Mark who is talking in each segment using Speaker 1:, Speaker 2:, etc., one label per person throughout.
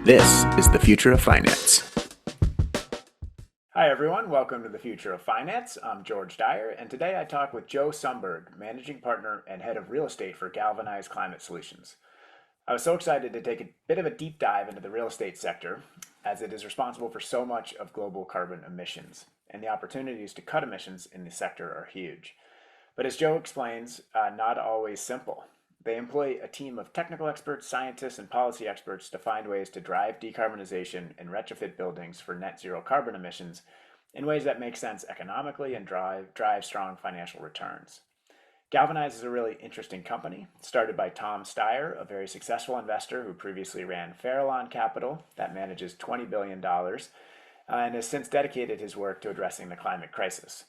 Speaker 1: This is the Future of Finance.
Speaker 2: Hi everyone, welcome to the Future of Finance. I'm George Dyer, and today I talk with Joe Sumberg, Managing Partner and Head of Real Estate for Galvanize Climate Solutions. I was so excited to take a bit of a deep dive into the real estate sector, as it is responsible for so much of global carbon emissions, and the opportunities to cut emissions in the sector are huge. But as Joe explains, not always simple. They employ a team of technical experts, scientists, and policy experts to find ways to drive decarbonization and retrofit buildings for net zero carbon emissions in ways that make sense economically and drive strong financial returns. Galvanize is a really interesting company, started by Tom Steyer, a very successful investor who previously ran Farallon Capital that manages $20 billion and has since dedicated his work to addressing the climate crisis.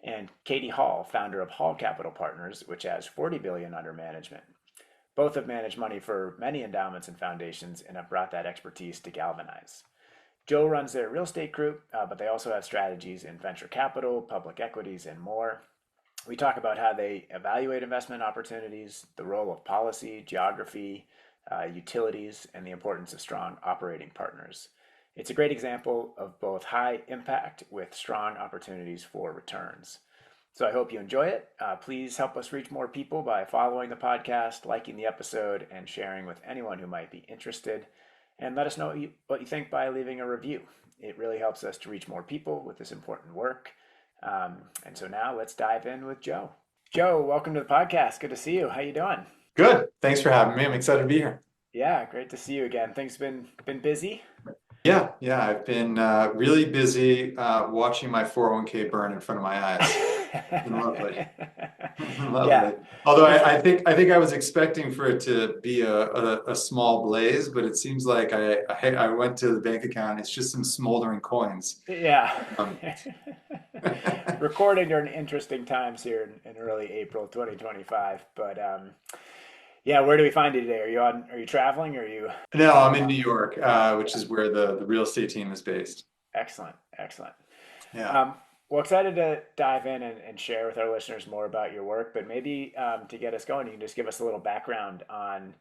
Speaker 2: And Katie Hall, founder of Hall Capital Partners, which has $40 billion under management. Both have managed money for many endowments and foundations and have brought that expertise to Galvanize. Joe runs their real estate group, but they also have strategies in venture capital, public equities, and more. We talk about how they evaluate investment opportunities, the role of policy, geography, utilities, and the importance of strong operating partners. It's a great example of both high impact with strong opportunities for returns. So I hope you enjoy it. Please help us reach more people by following the podcast, liking the episode, and sharing with anyone who might be interested. And let us know what you think by leaving a review. It really helps us to reach more people with this important work. And so now let's dive in with Joe. Joe, welcome to the podcast. Good to see you. How you doing?
Speaker 3: Good. Thanks for having me. I'm excited to be here.
Speaker 2: Yeah, great to see you again. Things been busy?
Speaker 3: Yeah. I've been really busy watching my 401k burn in front of my eyes. It's been lovely. Lovely.
Speaker 2: Yeah.
Speaker 3: Although I think I was expecting for it to be a small blaze, but it seems like I went to the bank account. It's just some smoldering coins.
Speaker 2: Yeah.
Speaker 3: Um,
Speaker 2: Recording during interesting times here in early April 2025. But yeah, where do we find you today? Are you traveling or are you?
Speaker 3: No, I'm in New York, which is where the real estate team is based.
Speaker 2: Excellent.
Speaker 3: Yeah.
Speaker 2: Well, excited to dive in and share with our listeners more about your work, but maybe to get us going, you can just give us a little background on,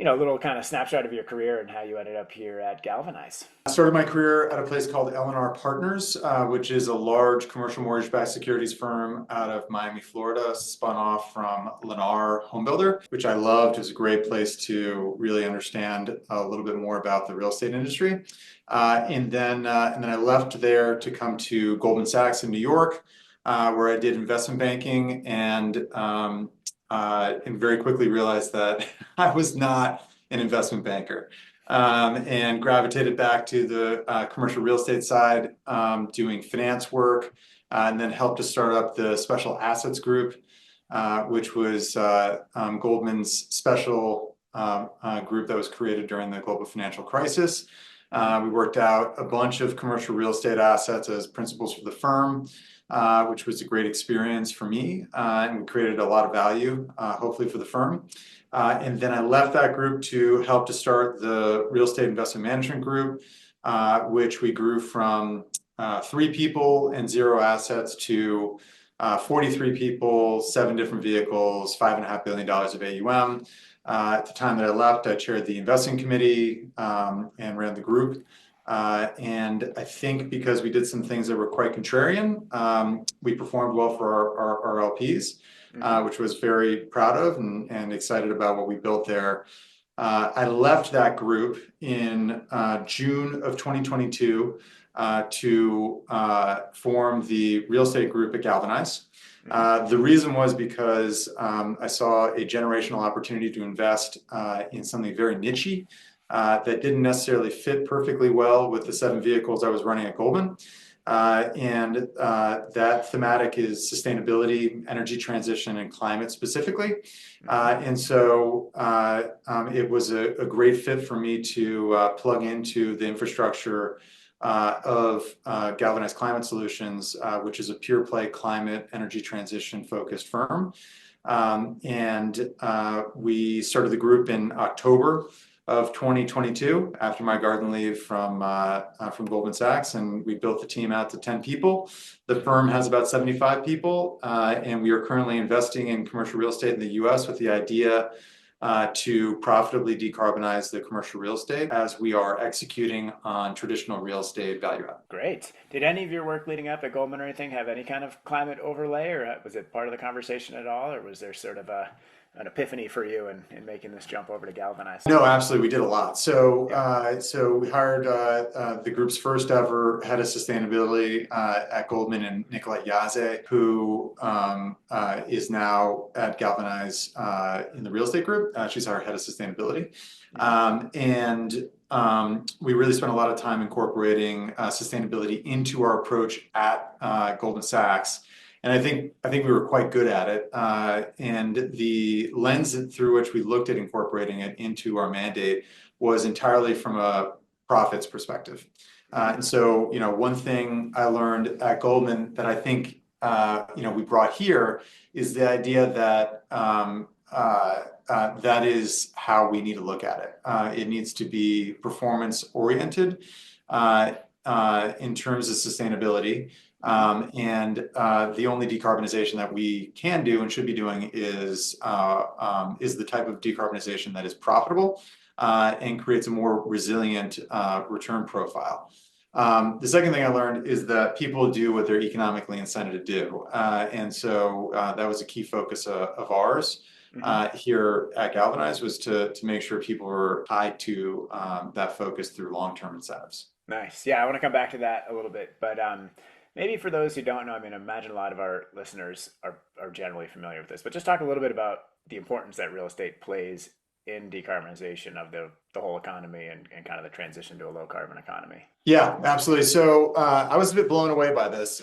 Speaker 2: a little kind of snapshot of your career and how you ended up here at Galvanize.
Speaker 3: I started my career at a place called L&R Partners, which is a large commercial mortgage-backed securities firm out of Miami, Florida, spun off from Lennar Homebuilder, which I loved. It was a great place to really understand a little bit more about the real estate industry. And then I left there to come to Goldman Sachs in New York, where I did investment banking and very quickly realized that I was not an investment banker. And gravitated back to the commercial real estate side, doing finance work, and then helped to start up the special assets group, which was Goldman's special group that was created during the global financial crisis. We worked out a bunch of commercial real estate assets as principals for the firm, which was a great experience for me, and we created a lot of value, hopefully for the firm. And then I left that group to help to start the real estate investment management group, which we grew from 3 people and 0 assets to 43 people, 7 different vehicles, $5.5 billion of AUM. At the time that I left, I chaired the investing committee and ran the group. And I think because we did some things that were quite contrarian, we performed well for our LPs, which was very proud of and excited about what we built there. I left that group in June of 2022 to form the real estate group at Galvanize. The reason was because I saw a generational opportunity to invest in something very niche that didn't necessarily fit perfectly well with the 7 vehicles I was running at Goldman. And that thematic is sustainability, energy transition, and climate specifically. And so it was a great fit for me to plug into the infrastructure of Galvanize Climate Solutions, which is a pure play climate energy transition focused firm. And we started the group in October of 2022 after my garden leave from Goldman Sachs, and we built the team out to 10 people. The firm has about 75 people, and we are currently investing in commercial real estate in the US with the idea to profitably decarbonize the commercial real estate as we are executing on traditional real estate value add.
Speaker 2: Great. Did any of your work leading up at Goldman or anything have any kind of climate overlay, or was it part of the conversation at all, or was there sort of an epiphany for you in making this jump over to Galvanize?
Speaker 3: No, absolutely, we did a lot. So,
Speaker 2: Yeah.
Speaker 3: so we hired the group's first ever head of sustainability at Goldman, and Nicolette Yaze, who is now at Galvanize in the real estate group. She's our head of sustainability, we really spent a lot of time incorporating sustainability into our approach at Goldman Sachs. And I think we were quite good at it. And the lens through which we looked at incorporating it into our mandate was entirely from a profits perspective. And so, one thing I learned at Goldman that I think, we brought here is the idea that that is how we need to look at it. It needs to be performance oriented in terms of sustainability. The only decarbonization that we can do and should be doing is the type of decarbonization that is profitable and creates a more resilient return profile. The second thing I learned is that people do what they're economically incented to do. So that was a key focus of ours here at Galvanize, was to make sure people were tied to that focus through long-term incentives.
Speaker 2: Nice. Yeah, I want to come back to that a little bit, but maybe for those who don't know, I mean, I imagine a lot of our listeners are generally familiar with this, but just talk a little bit about the importance that real estate plays in decarbonization of the whole economy and kind of the transition to a low carbon economy.
Speaker 3: Yeah, absolutely. So I was a bit blown away by this.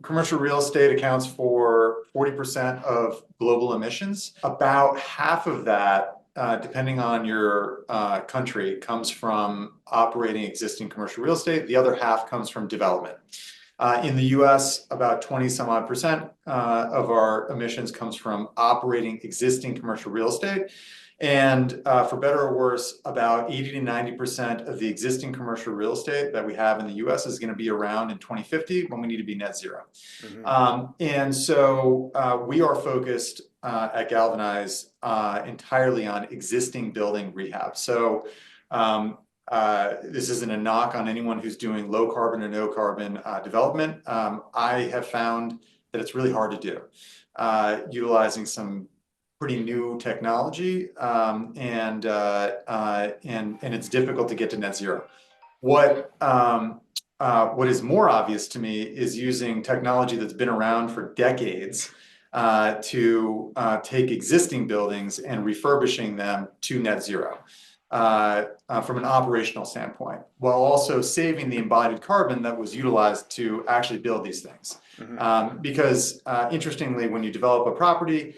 Speaker 3: Commercial real estate accounts for 40% of global emissions. About half of that, depending on your country, comes from operating existing commercial real estate. The other half comes from development. In the US, about 20 some odd percent of our emissions comes from operating existing commercial real estate. And for better or worse, about 80 to 90% of the existing commercial real estate that we have in the US is going to be around in 2050 when we need to be net zero. And so we are focused at Galvanize entirely on existing building rehab. So this isn't a knock on anyone who's doing low carbon or no carbon development. I have found that it's really hard to do, utilizing some pretty new technology, and it's difficult to get to net zero. What is more obvious to me is using technology that's been around for decades to take existing buildings and refurbishing them to net zero from an operational standpoint, while also saving the embodied carbon that was utilized to actually build these things. Because interestingly, when you develop a property,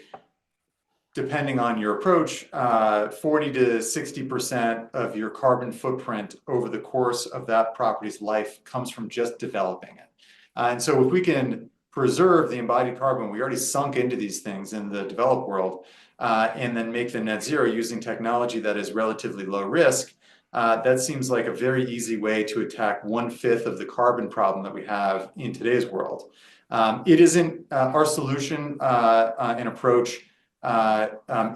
Speaker 3: depending on your approach, 40 to 60% of your carbon footprint over the course of that property's life comes from just developing it. And so if we can preserve the embodied carbon we already sunk into these things in the developed world, and then make them net zero using technology that is relatively low risk, that seems like a very easy way to attack 1/5 of the carbon problem that we have in today's world. It isn't our solution and approach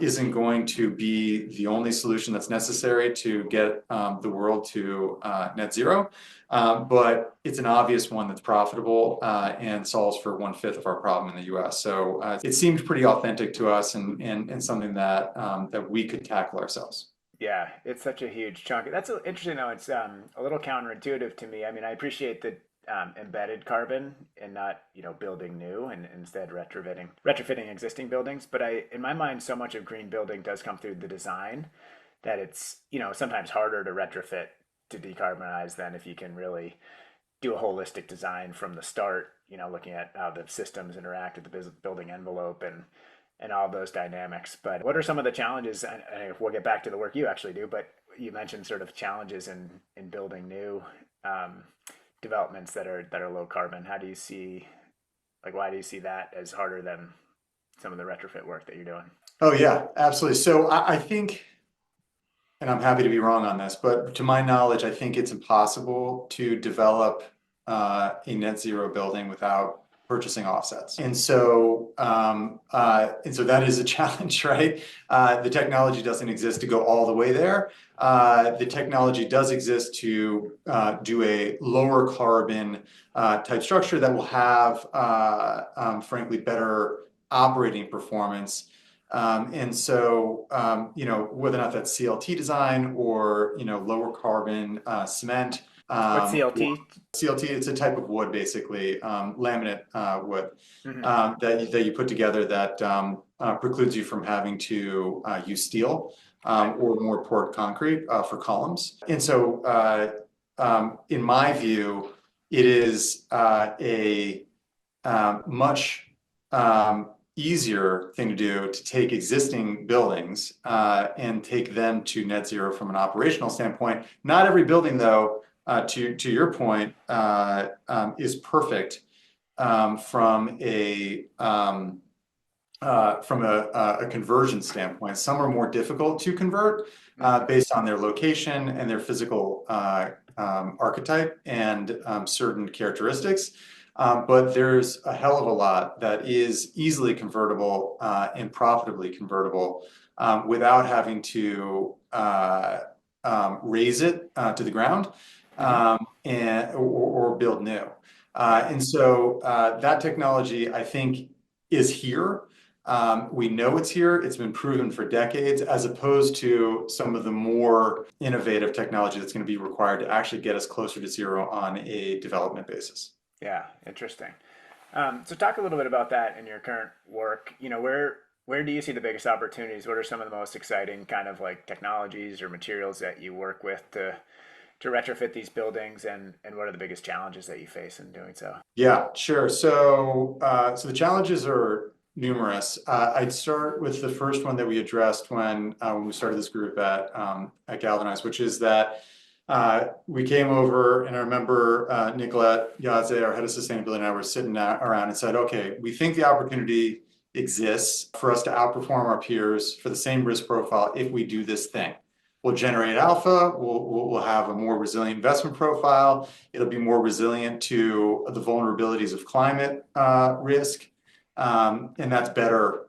Speaker 3: isn't going to be the only solution that's necessary to get the world to net zero, but it's an obvious one that's profitable and solves for 1/5 of our problem in the US. So it seemed pretty authentic to us and something that that we could tackle ourselves.
Speaker 2: Yeah, it's such a huge chunk. That's interesting though. It's a little counterintuitive to me. I mean, I appreciate the embedded carbon and not building new and instead retrofitting existing buildings. But in my mind, so much of green building does come through the design that it's sometimes harder to retrofit to decarbonize than if you can really do a holistic design from the start. Looking at how the systems interact with the building envelope and all those dynamics. But what are some of the challenges? And we'll get back to the work you actually do, but you mentioned sort of challenges in building new developments that are low carbon. How do you see, why do you see that as harder than some of the retrofit work that you're doing?
Speaker 3: Oh yeah, absolutely. So I think, and I'm happy to be wrong on this, but to my knowledge, I think it's impossible to develop a net zero building without purchasing offsets. And so that is a challenge, right? The technology doesn't exist to go all the way there. The technology does exist to do a lower carbon type structure that will have, frankly, better operating performance. Whether or not that's CLT design or, lower carbon cement.
Speaker 2: What's CLT?
Speaker 3: CLT, it's a type of wood, basically, laminate wood
Speaker 2: Mm-hmm.
Speaker 3: that you put together that precludes you from having to use steel or more poured concrete for columns. And so, in my view, it is a much easier thing to do to take existing buildings and take them to net zero from an operational standpoint. Not every building, though, to your point, is perfect from a conversion standpoint. Some are more difficult to convert based on their location and their physical archetype and certain characteristics. But there's a hell of a lot that is easily convertible and profitably convertible without having to raise it to the ground or build new. That technology, I think, is here. We know it's here. It's been proven for decades, as opposed to some of the more innovative technology that's going to be required to actually get us closer to zero on a development basis.
Speaker 2: Yeah, interesting. So talk a little bit about that in your current work. Where do you see the biggest opportunities? What are some of the most exciting kind of like technologies or materials that you work with to retrofit these buildings, and what are the biggest challenges that you face in doing so?
Speaker 3: Yeah, sure. So the challenges are numerous. I'd start with the first one that we addressed when we started this group at Galvanize, which is that we came over, and I remember Nicolette Yazzie, our head of sustainability, and I were sitting around and said, okay, we think the opportunity exists for us to outperform our peers for the same risk profile if we do this thing. We'll generate alpha, we'll have a more resilient investment profile, it'll be more resilient to the vulnerabilities of climate risk, and that's better.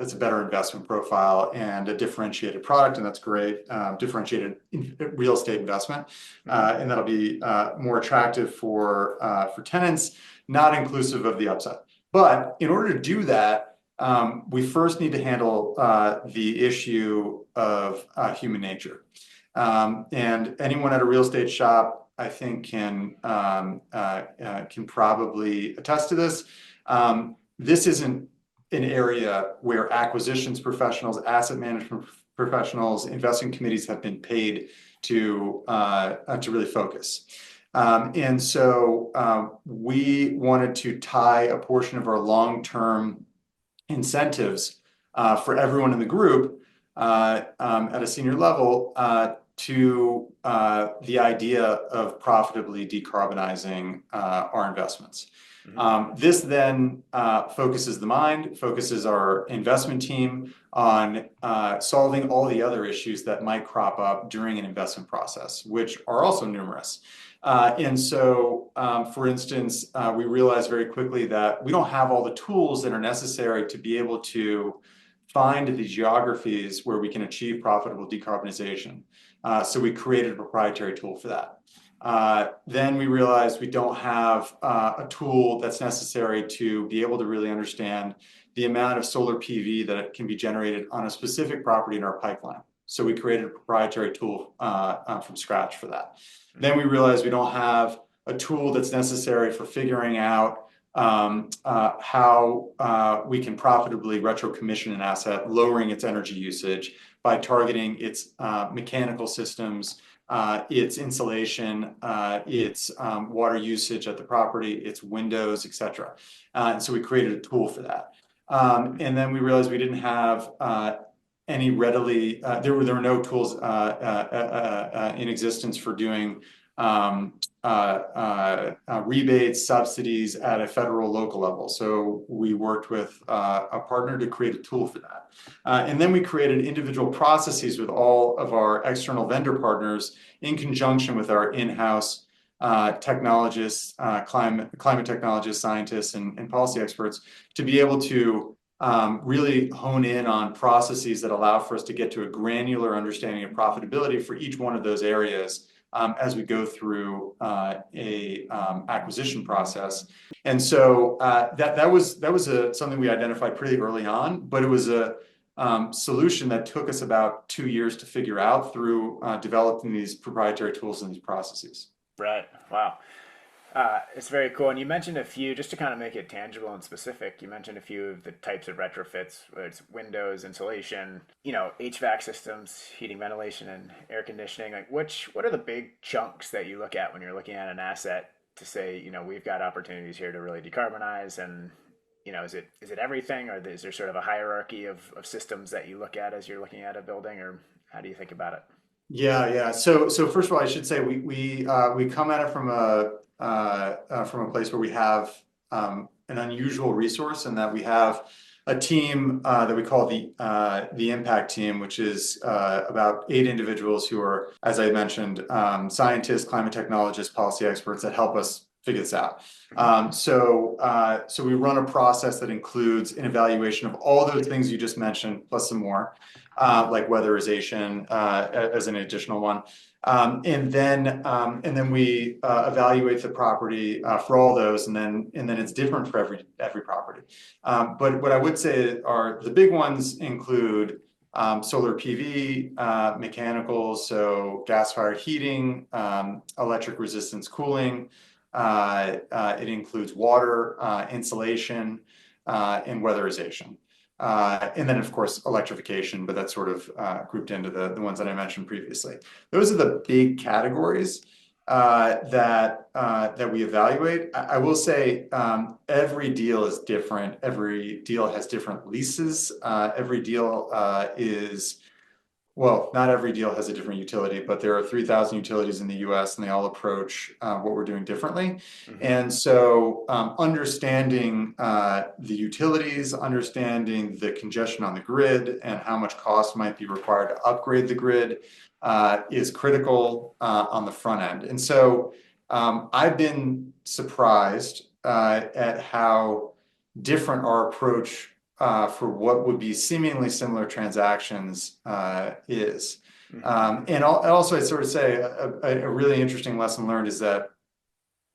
Speaker 3: It's a better investment profile and a differentiated product, and that's great. Differentiated real estate investment, and that'll be more attractive for tenants, not inclusive of the upside. But in order to do that, we first need to handle the issue of human nature. And anyone at a real estate shop, I think, can probably attest to this. This isn't an area where acquisitions professionals, asset management professionals, investment committees have been paid to really focus. And so we wanted to tie a portion of our long-term incentives for everyone in the group at a senior level to the idea of profitably decarbonizing our investments. This then focuses the mind, focuses our investment team on solving all the other issues that might crop up during an investment process, which are also numerous. And so, for instance, we realized very quickly that we don't have all the tools that are necessary to be able to find the geographies where we can achieve profitable decarbonization. So we created a proprietary tool for that. Then we realized we don't have a tool that's necessary to be able to really understand the amount of solar PV that can be generated on a specific property in our pipeline. So we created a proprietary tool from scratch for that. Then we realized we don't have a tool that's necessary for figuring out how we can profitably retro-commission an asset, lowering its energy usage by targeting its mechanical systems, its insulation, its water usage at the property, its windows, etc. And so we created a tool for that. And then we realized we didn't have any readily, there were no tools in existence for doing rebates, subsidies at a federal local level. So we worked with a partner to create a tool for that. And then we created individual processes with all of our external vendor partners in conjunction with our in-house technologists, climate technologists, scientists, and policy experts to be able to really hone in on processes that allow for us to get to a granular understanding of profitability for each one of those areas as we go through a acquisition process. And so that was something we identified pretty early on, but it was a solution that took us about 2 years to figure out through developing these proprietary tools and these processes.
Speaker 2: Right. Wow. It's very cool. And you mentioned a few, just to kind of make it tangible and specific, you mentioned a few of the types of retrofits, whether it's windows, insulation, HVAC systems, heating, ventilation, and air conditioning. Like what are the big chunks that you look at when you're looking at an asset to say, we've got opportunities here to really decarbonize? And, is it everything, or is there sort of a hierarchy of systems that you look at as you're looking at a building, or how do you think about it?
Speaker 3: Yeah. So first of all, I should say we come at it from a place where we have an unusual resource, and that we have a team that we call the impact team, which is about 8 individuals who are, as I mentioned, scientists, climate technologists, policy experts that help us figure this out. So we run a process that includes an evaluation of all those things you just mentioned, plus some more, like weatherization as an additional one. And then we evaluate the property for all those, and then it's different for every property. But what I would say are the big ones include solar PV, mechanicals, so gas-fired heating, electric resistance cooling. It includes water, insulation, and weatherization. And then, of course, electrification, but that's sort of grouped into the ones that I mentioned previously. Those are the big categories that we evaluate. I will say every deal is different. Every deal has different leases. Every deal not every deal has a different utility, but there are 3,000 utilities in the US, and they all approach what we're doing differently. Mm-hmm. And so understanding the utilities, understanding the congestion on the grid, and how much cost might be required to upgrade the grid is critical on the front end. And so I've been surprised at how different our approach for what would be seemingly similar transactions is. Mm-hmm. And also, I'd sort of say a really interesting lesson learned is that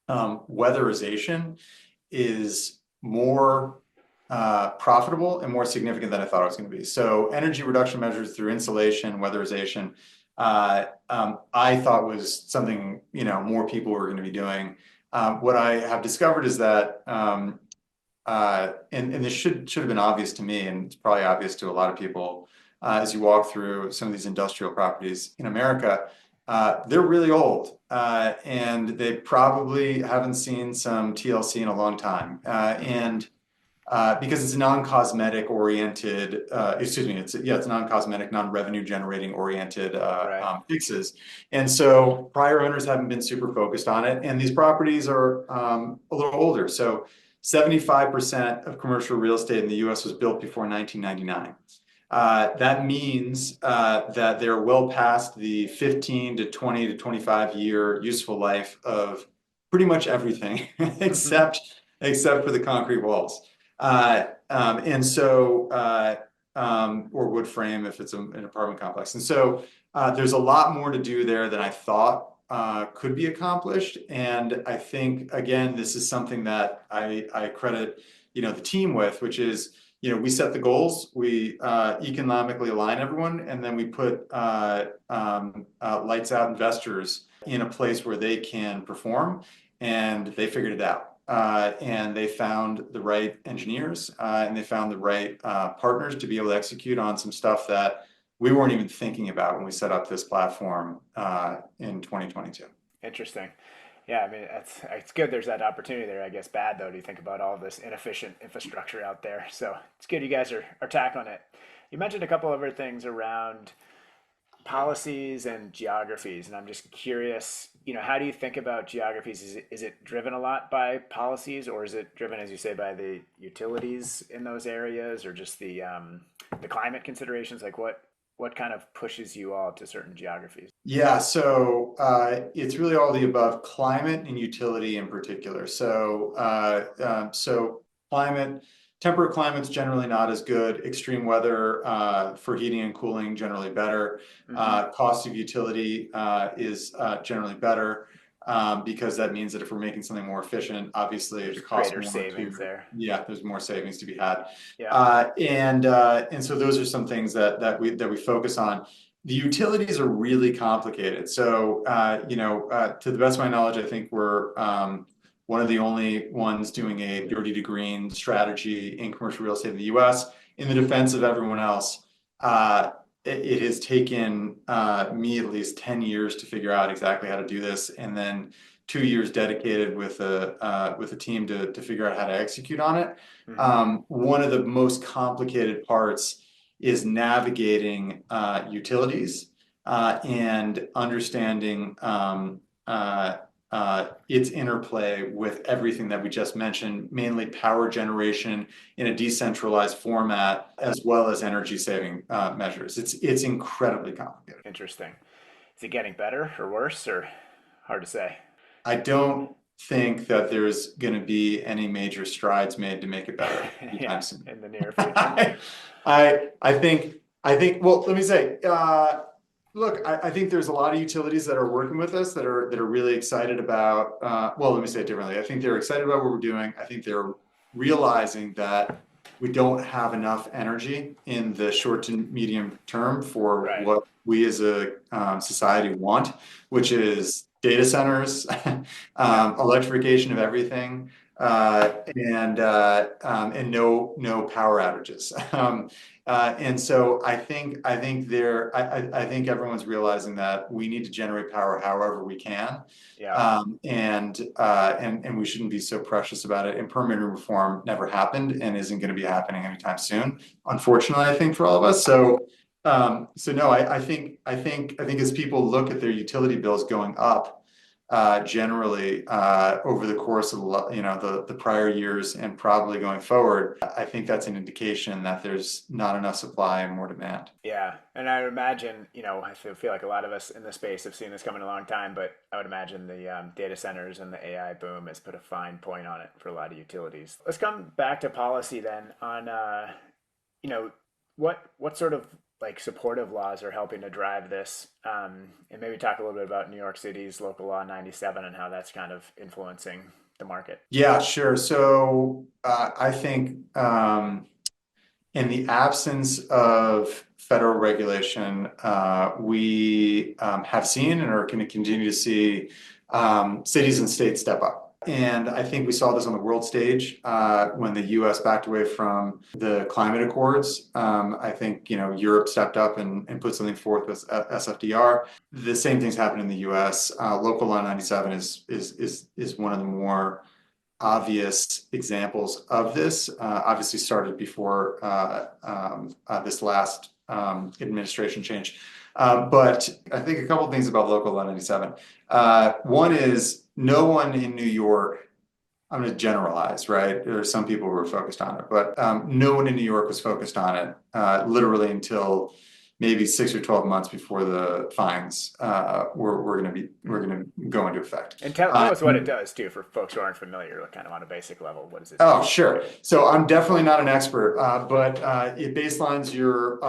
Speaker 3: weatherization is more profitable and more significant than I thought it was going to be. So energy reduction measures through insulation, weatherization, I thought was something more people were going to be doing. What I have discovered is that and this should have been obvious to me, and it's probably obvious to a lot of people as you walk through some of these industrial properties in America. They're really old, and they probably haven't seen some TLC in a long time. And because it's non-cosmetic oriented, it's non-cosmetic, non-revenue generating oriented right. Fixes. And so prior owners haven't been super focused on it, and these properties are a little older. So 75% of commercial real estate in the US was built before 1999. That means that they're well past the 15 to 20 to 25 year useful life of pretty much everything except for the concrete walls. And so, or wood frame if it's an apartment complex. And so there's a lot more to do there than I thought could be accomplished. And I think, again, this is something that I credit, the team with, which is, we set the goals, we economically align everyone, and then we put lights out investors in a place where they can perform, and they figured it out. And they found the right engineers, and they found the right partners to be able to execute on some stuff that we weren't even thinking about when we set up this platform in 2022.
Speaker 2: Interesting. Yeah, I mean, it's good there's that opportunity there. I guess bad, though, to think about all this inefficient infrastructure out there. So it's good you guys are tackling it. You mentioned a couple other things around policies and geographies, and I'm just curious, how do you think about geographies? Is it driven a lot by policies, or is it driven, as you say, by the utilities in those areas, or just the climate considerations? Like what what kind of pushes you all to certain geographies?
Speaker 3: Yeah, so it's really all the above, climate and utility in particular. So climate, temperate climate's generally not as good. Extreme weather for heating and cooling generally better. Cost of utility is generally better because that means that if we're making something more efficient, obviously
Speaker 2: There's
Speaker 3: it costs
Speaker 2: greater
Speaker 3: more
Speaker 2: savings
Speaker 3: to.
Speaker 2: there.
Speaker 3: Yeah, there's more savings to be had.
Speaker 2: Yeah.
Speaker 3: And so those are some things that we focus on. The utilities are really complicated. So, to the best of my knowledge, I think we're one of the only ones doing a dirty to green strategy in commercial real estate in the US. In the defense of everyone else, it has taken me at least 10 years to figure out exactly how to do this, and then 2 years dedicated with a team to figure out how to execute on it. One of the most complicated parts is navigating utilities and understanding its interplay with everything that we just mentioned, mainly power generation in a decentralized format, as well as energy saving measures. It's incredibly complicated.
Speaker 2: Interesting. Is it getting better or worse or hard to say?
Speaker 3: I don't think that there's going to be any major strides made to make it better anytime
Speaker 2: Yeah,
Speaker 3: soon.
Speaker 2: in the near future.
Speaker 3: I think. Well, let me say. Look, I think there's a lot of utilities that are working with us that are really excited about. Well, let me say it differently. I think they're excited about what we're doing. I think they're realizing that we don't have enough energy in the short to medium term for
Speaker 2: Right.
Speaker 3: what we as a society want, which is data centers, electrification of everything, and no power outages. And so I think everyone's realizing that we need to generate power however we can,
Speaker 2: Yeah.
Speaker 3: and we shouldn't be so precious about it. And permanent reform never happened and isn't going to be happening anytime soon, unfortunately, I think, for all of us. So no, I think as people look at their utility bills going up, generally over the course of the prior years and probably going forward, I think that's an indication that there's not enough supply and more demand.
Speaker 2: Yeah, and I would imagine, I feel like a lot of us in the space have seen this coming a long time, but I would imagine the data centers and the AI boom has put a fine point on it for a lot of utilities. Let's come back to policy then on, what sort of like supportive laws are helping to drive this, and maybe talk a little bit about New York City's local law 97 and how that's kind of influencing the market.
Speaker 3: Yeah, sure. So I think in the absence of federal regulation, we have seen and are going to continue to see cities and states step up. And I think we saw this on the world stage when the US backed away from the climate accords. I think Europe stepped up and put something forth with SFDR. The same things happened in the US. Local Law 97 is one of the more obvious examples of this. Obviously started before this last administration change. But I think a couple of things about Local Law 97. One is no one in New York, I'm going to generalize, right? There are some people who are focused on it, but no one in New York was focused on it literally until maybe 6 or 12 months before the fines were going to go into effect.
Speaker 2: And tell us what it does too for folks who aren't familiar, kind of on a basic level. What does this
Speaker 3: Oh,
Speaker 2: do?
Speaker 3: sure. So I'm definitely not an expert, but it baselines your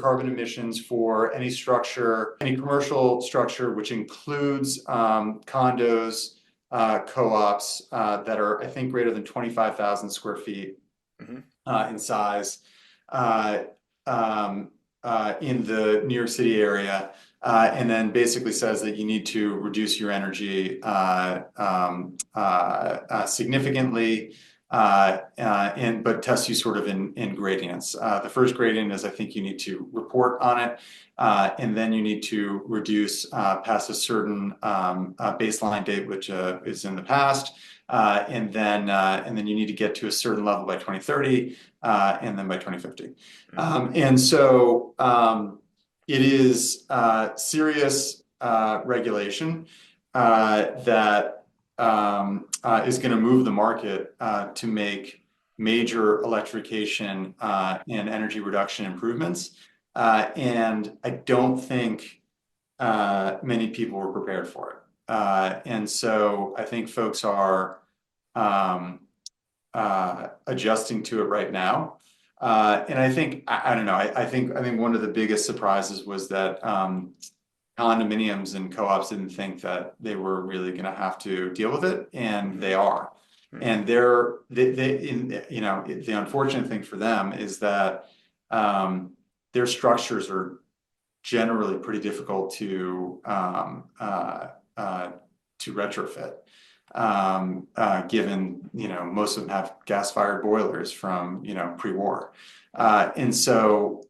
Speaker 3: carbon emissions for any structure, any commercial structure, which includes condos, co-ops that are, I think, greater than 25,000 square feet in size. In the New York City area, and then basically says that you need to reduce your energy significantly, but tests you sort of in gradients. The first gradient is I think you need to report on it, and then you need to reduce past a certain baseline date, which is in the past. And then you need to get to a certain level by 2030, and then by 2050. And so it is serious regulation that is going to move the market to make major electrification and energy reduction improvements. And I don't think many people were prepared for it. And so I think folks are adjusting to it right now. And I think, I don't know, I think one of the biggest surprises was that condominiums and co-ops didn't think that they were really going to have to deal with it, and they are. And the unfortunate thing for them is that their structures are generally pretty difficult to retrofit, given most of them have gas-fired boilers from pre-war, and so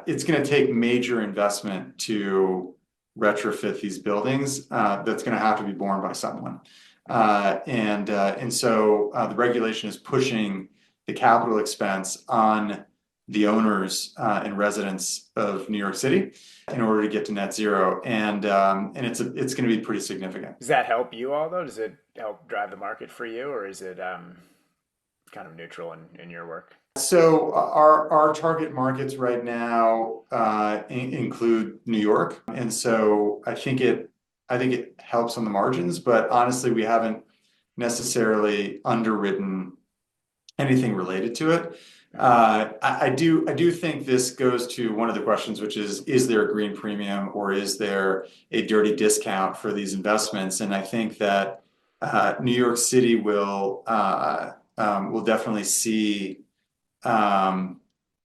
Speaker 3: it's going to take major investment to retrofit these buildings. That's going to have to be borne by someone, and so the regulation is pushing the capital expense on the owners and residents of New York City in order to get to net zero, and it's going to be pretty significant.
Speaker 2: Does that help you all though? Does it help drive the market for you, or is it kind of neutral in your work?
Speaker 3: So our target markets right now include New York, and so I think it helps on the margins, but honestly, we haven't necessarily underwritten anything related to it. I do think this goes to one of the questions, which is there a green premium or is there a dirty discount for these investments? And I think that New York City will definitely see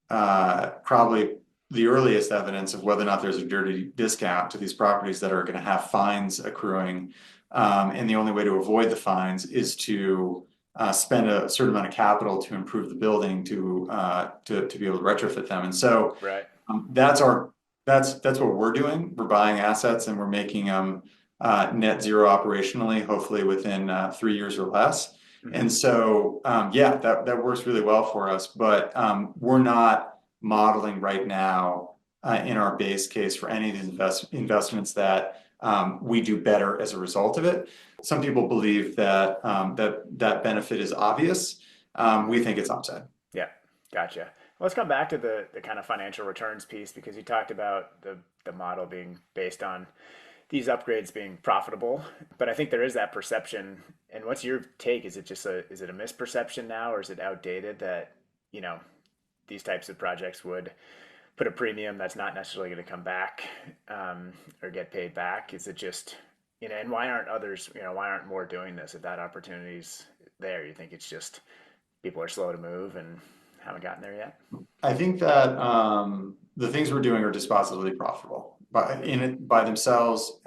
Speaker 3: probably the earliest evidence of whether or not there's a dirty discount to these properties that are going to have fines accruing. And the only way to avoid the fines is to spend a certain amount of capital to improve the building to be able to retrofit them. And so
Speaker 2: Right.
Speaker 3: That's what we're doing. We're buying assets and we're making them net zero operationally, hopefully within 3 years or less. And so that works really well for us. But we're not modeling right now in our base case for any of these investments that we do better as a result of it. Some people believe that that benefit is obvious. We think it's upside.
Speaker 2: Yeah, gotcha. Let's come back to the kind of financial returns piece, because you talked about the model being based on these upgrades being profitable, but I think there is that perception. And what's your take? Is it is it a misperception now, or is it outdated that these types of projects would put a premium that's not necessarily going to come back or get paid back? Is it just and why aren't others, why aren't more doing this if that opportunity's there? You think it's just people are slow to move and haven't gotten there yet?
Speaker 3: I think that the things we're doing are dispositively profitable by themselves,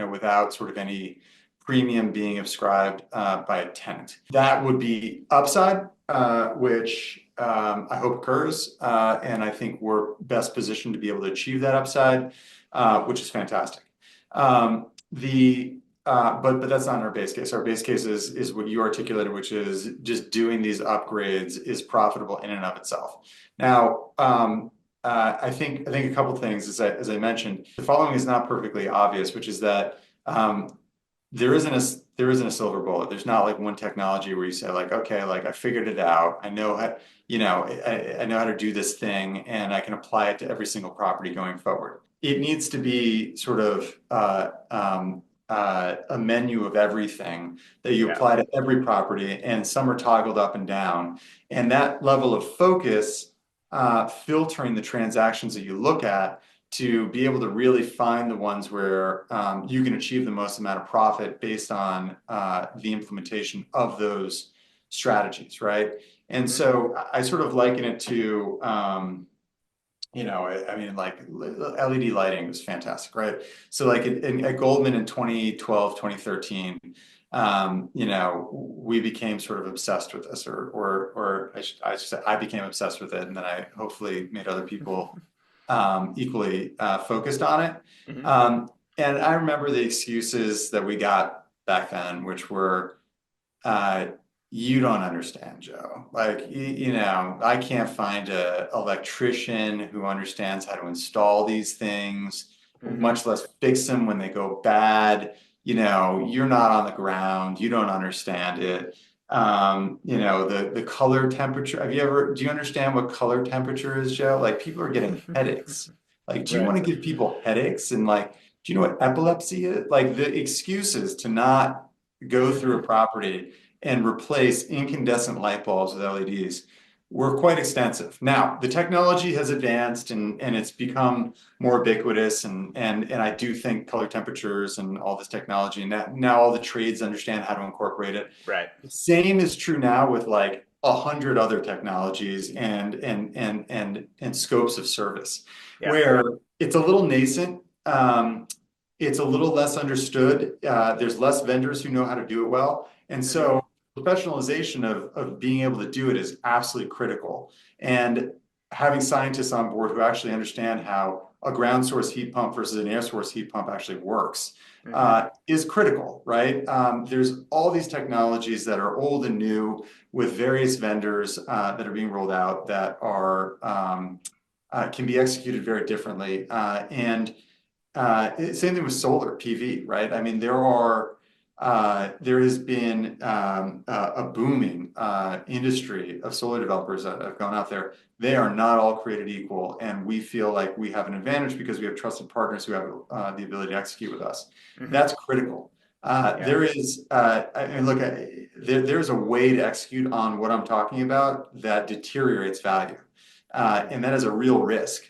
Speaker 3: without sort of any premium being ascribed by a tenant. That would be upside, which I hope occurs, and I think we're best positioned to be able to achieve that upside, which is fantastic. But that's not our base case. Our base case is what you articulated, which is just doing these upgrades is profitable in and of itself. Now, I think a couple things, as I mentioned, the following is not perfectly obvious, which is that there isn't a silver bullet. There's not like one technology where you say like, okay, like I figured it out. I know how, I know how to do this thing, and I can apply it to every single property going forward. It needs to be sort of a menu of everything that you apply to every property, and some are toggled up and down. And that level of focus, filtering the transactions that you look at to be able to really find the ones where you can achieve the most amount of profit based on the implementation of those strategies, right? And so I sort of liken it to like LED lighting was fantastic, right? So like at Goldman in 2012, 2013, we became sort of obsessed with this, or I should say I became obsessed with it, and then I hopefully made other people equally focused on it. And I remember the excuses that we got back then, which were, you don't understand, Joe. Like, I can't find an electrician who understands how to install these things, much less fix them when they go bad. You're not on the ground. You don't understand it. The color temperature. Do you understand what color temperature is, Joe? Like people are getting headaches. Like, do you
Speaker 2: Right.
Speaker 3: want to give people headaches? And like, do you know what epilepsy is? Like the excuses to not go through a property and replace incandescent light bulbs with LEDs were quite extensive. Now, the technology has advanced and it's become more ubiquitous and I do think color temperatures and all this technology and now all the trades understand how to incorporate it.
Speaker 2: Right.
Speaker 3: The same is true now with like 100 other technologies and scopes of service,
Speaker 2: Yeah.
Speaker 3: where it's a little nascent. It's a little less understood. There's less vendors who know how to do it well, and
Speaker 2: Hmm.
Speaker 3: so professionalization of being able to do it is absolutely critical. And having scientists on board who actually understand how a ground source heat pump versus an air source heat pump actually works
Speaker 2: Hmm.
Speaker 3: is critical, right? There's all these technologies that are old and new with various vendors that are being rolled out that are can be executed very differently. Same thing with solar PV, right? I mean, there has been a booming industry of solar developers that have gone out there. They are not all created equal, and we feel like we have an advantage because we have trusted partners who have the ability to execute with us.
Speaker 2: Hmm.
Speaker 3: That's critical.
Speaker 2: Yeah.
Speaker 3: There's a way to execute on what I'm talking about that deteriorates value,
Speaker 2: Hmm.
Speaker 3: and that is a real risk.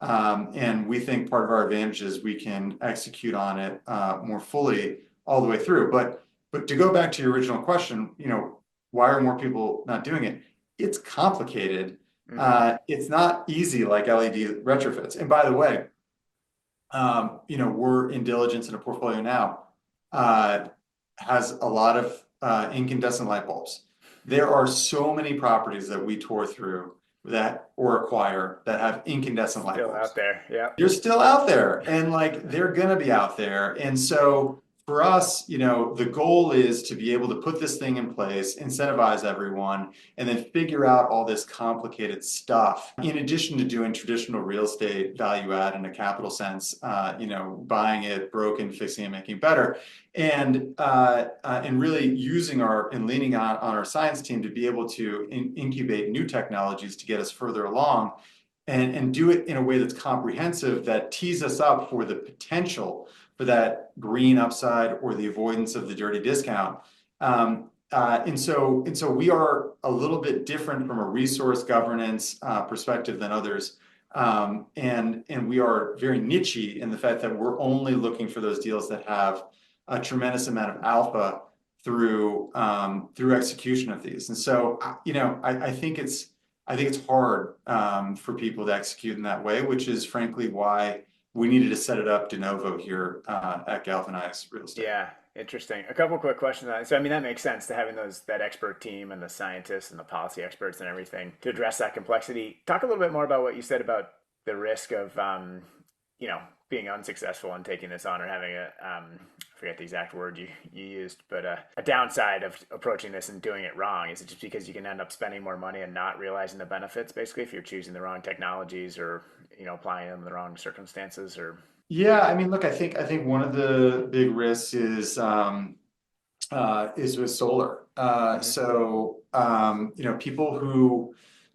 Speaker 3: And we think part of our advantage is we can execute on it more fully all the way through. But to go back to your original question, why are more people not doing it? It's complicated.
Speaker 2: Hmm.
Speaker 3: It's not easy like LED retrofits. And by the way, we're in diligence in a portfolio now, uh, has a lot of incandescent light bulbs. There are so many properties that we tore through that or acquire that have incandescent light
Speaker 2: Still out
Speaker 3: bulbs.
Speaker 2: there. Yeah.
Speaker 3: They're still out there and like they're gonna be out there. And so for us, the goal is to be able to put this thing in place, incentivize everyone, and then figure out all this complicated stuff. In addition to doing traditional real estate value add in a capital sense, buying it broken, fixing it, making it better, and really using and leaning on our science team to be able to incubate new technologies to get us further along and do it in a way that's comprehensive that tees us up for the potential for that green upside or the avoidance of the dirty discount. And so we are a little bit different from a resource governance perspective than others. And we are very niche-y in the fact that we're only looking for those deals that have a tremendous amount of alpha through execution of these. And so, I think it's hard for people to execute in that way, which is frankly why we needed to set it up de novo here at Galvanize Real Estate.
Speaker 2: Yeah. Interesting. A couple quick questions on it. So, I mean, that makes sense to having that expert team and the scientists and the policy experts and everything to address that complexity. Talk a little bit more about what you said about the risk of, you know, being unsuccessful in taking this on or having I forget the exact word you used, but a downside of approaching this and doing it wrong. Is it just because you can end up spending more money and not realizing the benefits, basically, if you're choosing the wrong technologies or, applying them in the wrong circumstances or?
Speaker 3: Yeah, I mean, look, I think one of the big risks is with solar.
Speaker 2: Hmm.
Speaker 3: People who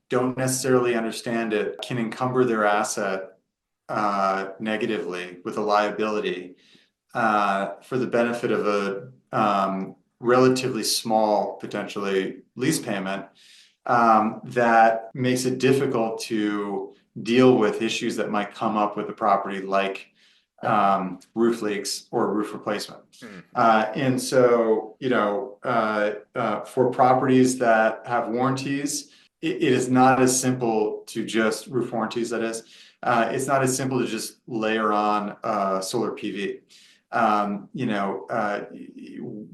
Speaker 3: don't necessarily understand it can encumber their asset negatively with a liability for the benefit of a relatively small, potentially lease payment that makes it difficult to deal with issues that might come up with the property, like roof leaks or roof replacement. And so, for properties that have warranties, it is not as simple to just roof warranties, that is. It's not as simple to just layer on solar PV.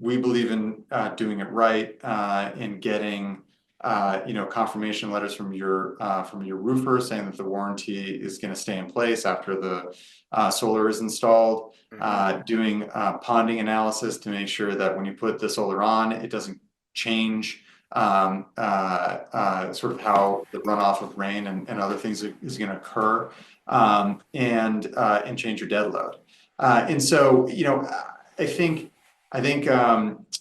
Speaker 3: We believe in doing it right, in getting confirmation letters from your roofer saying that the warranty is going to stay in place after the solar is installed.
Speaker 2: Hmm.
Speaker 3: Doing ponding analysis to make sure that when you put the solar on, it doesn't change sort of how the runoff of rain and other things is going to occur, and change your dead load. And so, I think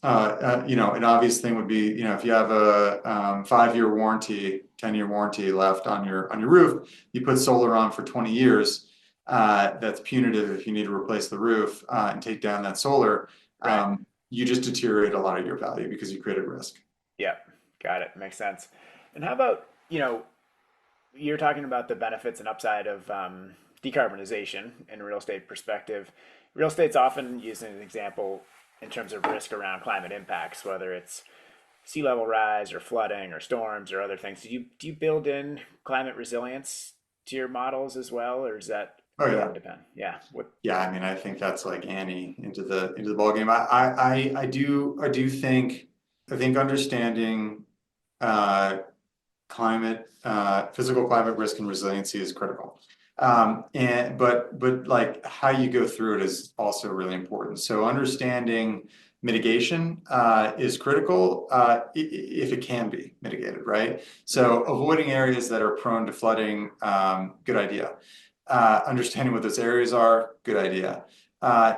Speaker 3: An obvious thing would be, if you have a 5-year warranty, 10-year warranty left on your roof, you put solar on for 20 years. That's punitive if you need to replace the roof and take down that solar.
Speaker 2: Right.
Speaker 3: You just deteriorate a lot of your value because you created risk.
Speaker 2: Yeah. Got it. Makes sense. And how about, you're talking about the benefits and upside of decarbonization in a real estate perspective. Real estate's often used as an example in terms of risk around climate impacts, whether it's sea level rise or flooding or storms or other things. Do you build in climate resilience to your models as well, or is that
Speaker 3: Oh
Speaker 2: really
Speaker 3: yeah.
Speaker 2: independent? Yeah. What?
Speaker 3: Yeah, I mean, I think that's like Annie into the ball game. I think understanding uh, physical climate risk and resiliency is critical. But like how you go through it is also really important. So understanding mitigation is critical if it can be mitigated, right? So avoiding areas that are prone to flooding, good idea. Understanding what those areas are, good idea.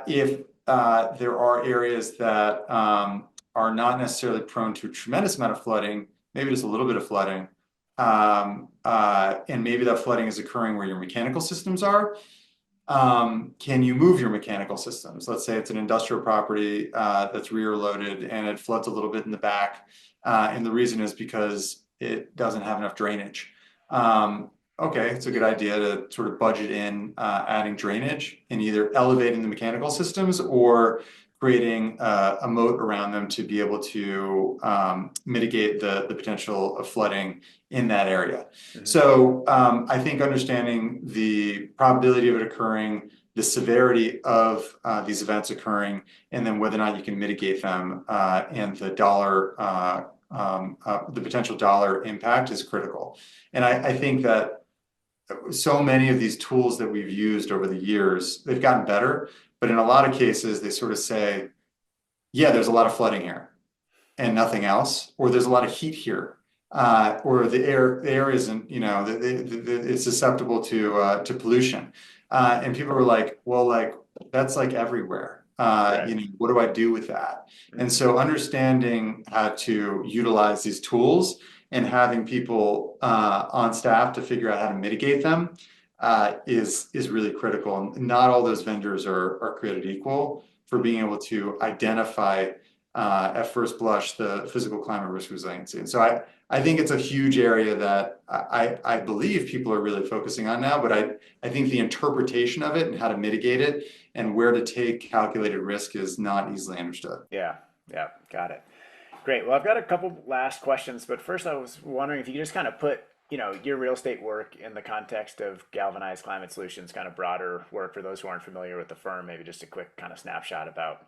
Speaker 3: If there are areas that are not necessarily prone to a tremendous amount of flooding, maybe just a little bit of flooding, and maybe that flooding is occurring where your mechanical systems are. Can you move your mechanical systems? Let's say it's an industrial property that's rear loaded and it floods a little bit in the back. And the reason is because it doesn't have enough drainage. Okay, it's a good idea to sort of budget in adding drainage and either elevating the mechanical systems or creating a moat around them to be able to mitigate the potential of flooding in that area. So I think understanding the probability of it occurring, the severity of these events occurring, and then whether or not you can mitigate them and the potential dollar impact is critical. And I think that so many of these tools that we've used over the years, they've gotten better, but in a lot of cases, they sort of say, yeah, there's a lot of flooding here and nothing else, or there's a lot of heat here, or the air isn't, it's susceptible to pollution. And people were like, well, like, that's like everywhere.
Speaker 2: Right.
Speaker 3: What do I do with that? And so understanding how to utilize these tools and having people on staff to figure out how to mitigate them is really critical. And not all those vendors are created equal for being able to identify at first blush the physical climate risk resiliency. And so I think it's a huge area that I believe people are really focusing on now, but I think the interpretation of it and how to mitigate it and where to take calculated risk is not easily understood.
Speaker 2: Yeah. Yeah. Got it. Great. Well, I've got a couple last questions, but first I was wondering if you could just kind of put, your real estate work in the context of Galvanize Climate Solutions, kind of broader work for those who aren't familiar with the firm, maybe just a quick kind of snapshot about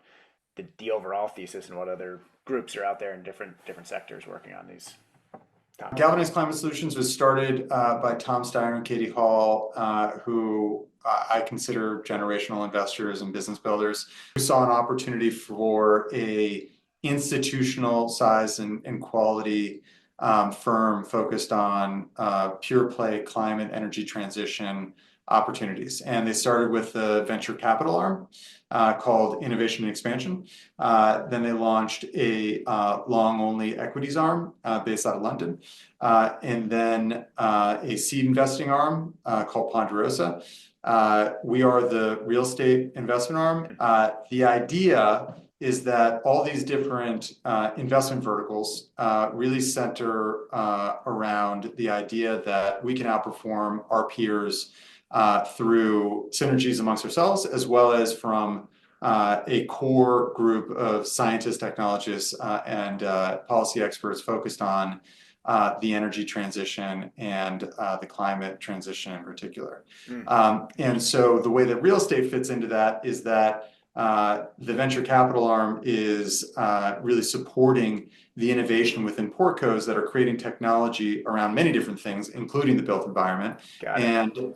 Speaker 2: the overall thesis and what other groups are out there in different sectors working on these topics.
Speaker 3: Galvanize Climate Solutions was started by Tom Steyer and Katie Hall, who I consider generational investors and business builders who saw an opportunity for a institutional size and quality firm focused on pure play climate energy transition opportunities. And they started with the venture capital arm called Innovation and Expansion. Then they launched a long only equities arm based out of London. And then a seed investing arm called Ponderosa. We are the real estate investment arm. The idea is that all these different investment verticals really center around the idea that we can outperform our peers through synergies amongst ourselves, as well as from a core group of scientists, technologists, and policy experts focused on the energy transition and the climate transition in particular. And so the way that real estate fits into that is that the venture capital arm is really supporting the innovation within portcos that are creating technology around many different things, including the built environment. And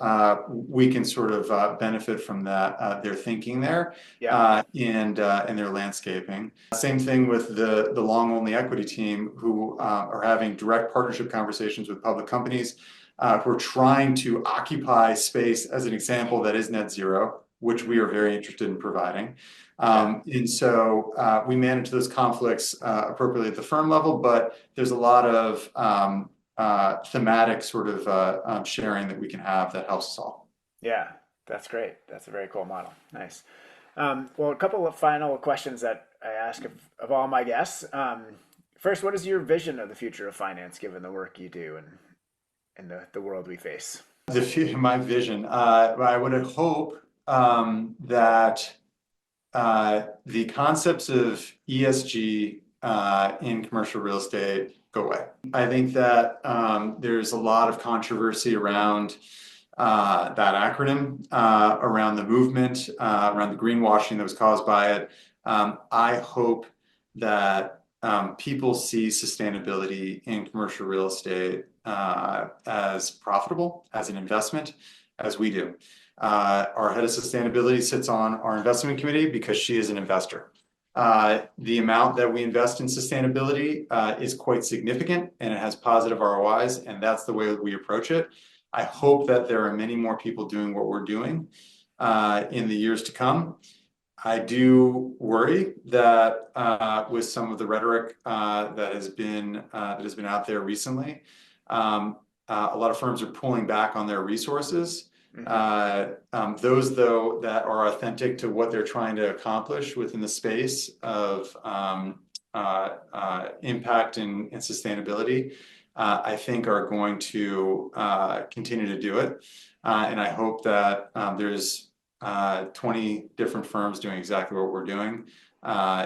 Speaker 3: we can sort of benefit from that, their thinking there, and their landscaping. Same thing with the long only equity team, who are having direct partnership conversations with public companies who are trying to occupy space, as an example, that is net zero. which we are very interested in providing. And so we manage those conflicts appropriately at the firm level, but there's a lot of thematic sort of sharing that we can have that helps us all.
Speaker 2: Yeah, that's great. That's a very cool model. Nice. Well, a couple of final questions that I ask of all my guests. First, what is your vision of the future of finance, given the work you do and the world we face?
Speaker 3: My vision, I would hope that the concepts of ESG in commercial real estate go away. I think that there's a lot of controversy around that acronym, around the movement, around the greenwashing that was caused by it. I hope that people see sustainability in commercial real estate as profitable, as an investment, as we do. Our head of sustainability sits on our investment committee because she is an investor. The amount that we invest in sustainability is quite significant, and it has positive ROIs, and that's the way that we approach it. I hope that there are many more people doing what we're doing in the years to come. I do worry that with some of the rhetoric that has been out there recently, a lot of firms are pulling back on their resources. Those, though, that are authentic to what they're trying to accomplish within the space of impact and sustainability, I think are going to continue to do it. And I hope that there's 20 different firms doing exactly what we're doing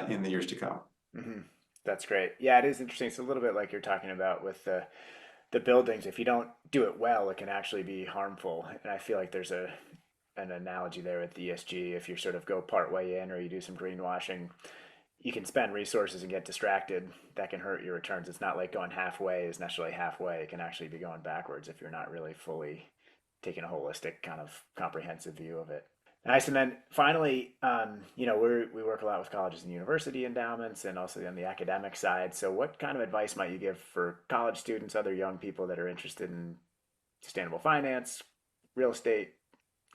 Speaker 3: in the years to come.
Speaker 2: Mm-hmm. That's great. Yeah, it is interesting. It's a little bit like you're talking about with the buildings. If you don't do it well, it can actually be harmful. And I feel like there's an analogy there with ESG. If you sort of go part way in or you do some greenwashing, you can spend resources and get distracted. That can hurt your returns. It's not like going halfway is necessarily halfway. It can actually be going backwards if you're not really fully taking a holistic kind of comprehensive view of it. Nice. And then finally, we work a lot with colleges and university endowments and also on the academic side. So what kind of advice might you give for college students, other young people that are interested in sustainable finance, real estate,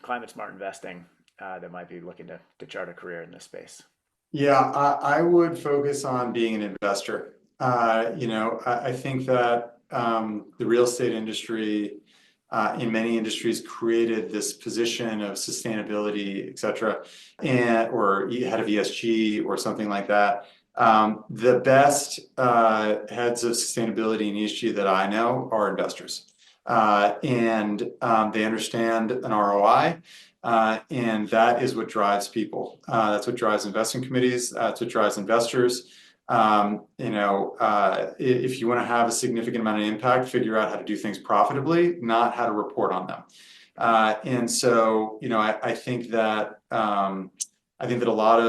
Speaker 2: climate smart investing, that might be looking to chart a career in this space?
Speaker 3: Yeah, I would focus on being an investor. I think that the real estate industry, in many industries, created this position of sustainability, et cetera, or head of ESG or something like that. The best heads of sustainability and ESG that I know are investors. And they understand an ROI. And that is what drives people. That's what drives investment committees. That's what drives investors. If you want to have a significant amount of impact, figure out how to do things profitably, not how to report on them. And so, I think that a lot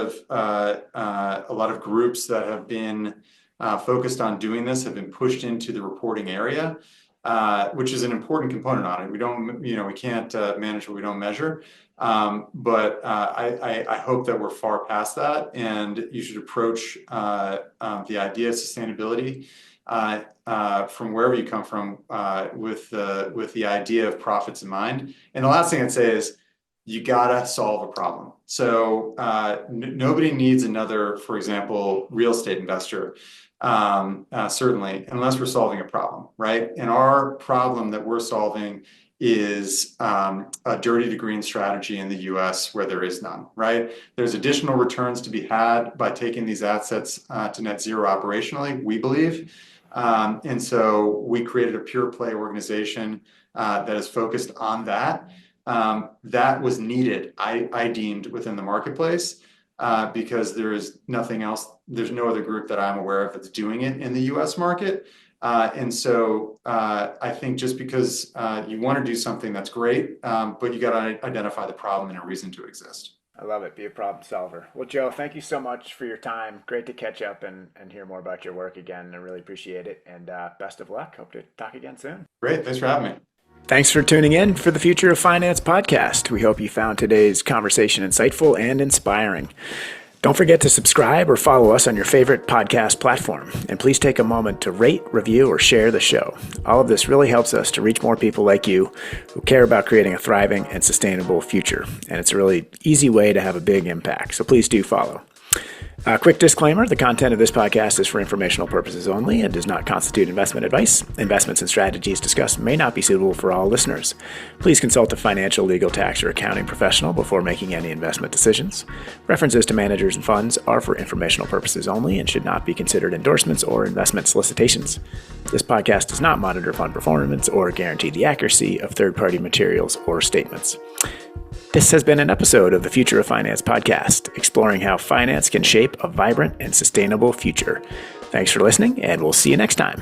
Speaker 3: of groups that have been focused on doing this have been pushed into the reporting area, which is an important component on it. We can't manage what we don't measure. But I hope that we're far past that, and you should approach the idea of sustainability from wherever you come from with the idea of profits in mind. And the last thing I'd say is you gotta solve a problem. So nobody needs another, for example, real estate investor. Certainly, unless we're solving a problem, right? And our problem that we're solving is a dirty to green strategy in the US where there is none, right? There's additional returns to be had by taking these assets to net zero operationally, we believe. And so we created a pure play organization that is focused on that. That was needed, I deemed, within the marketplace. Because there is nothing else, there's no other group that I'm aware of that's doing it in the US market. And so I think just because you want to do something, that's great, but you got to identify the problem and a reason to exist.
Speaker 2: I love it. Be a problem solver. Well, Joe, thank you so much for your time. Great to catch up and hear more about your work again. I really appreciate it. And best of luck. Hope to talk again soon.
Speaker 3: Great. Thanks for having me.
Speaker 2: Thanks for tuning in for the Future of Finance podcast. We hope you found today's conversation insightful and inspiring. Don't forget to subscribe or follow us on your favorite podcast platform. And please take a moment to rate, review, or share the show. All of this really helps us to reach more people like you who care about creating a thriving and sustainable future. And it's a really easy way to have a big impact. So please do follow. A quick disclaimer, the content of this podcast is for informational purposes only and does not constitute investment advice. Investments and strategies discussed may not be suitable for all listeners. Please consult a financial, legal, tax, or accounting professional before making any investment decisions. References to managers and funds are for informational purposes only and should not be considered endorsements or investment solicitations. This podcast does not monitor fund performance or guarantee the accuracy of third-party materials or statements. This has been an episode of the Future of Finance podcast, exploring how finance can shape a vibrant and sustainable future. Thanks for listening, and we'll see you next time.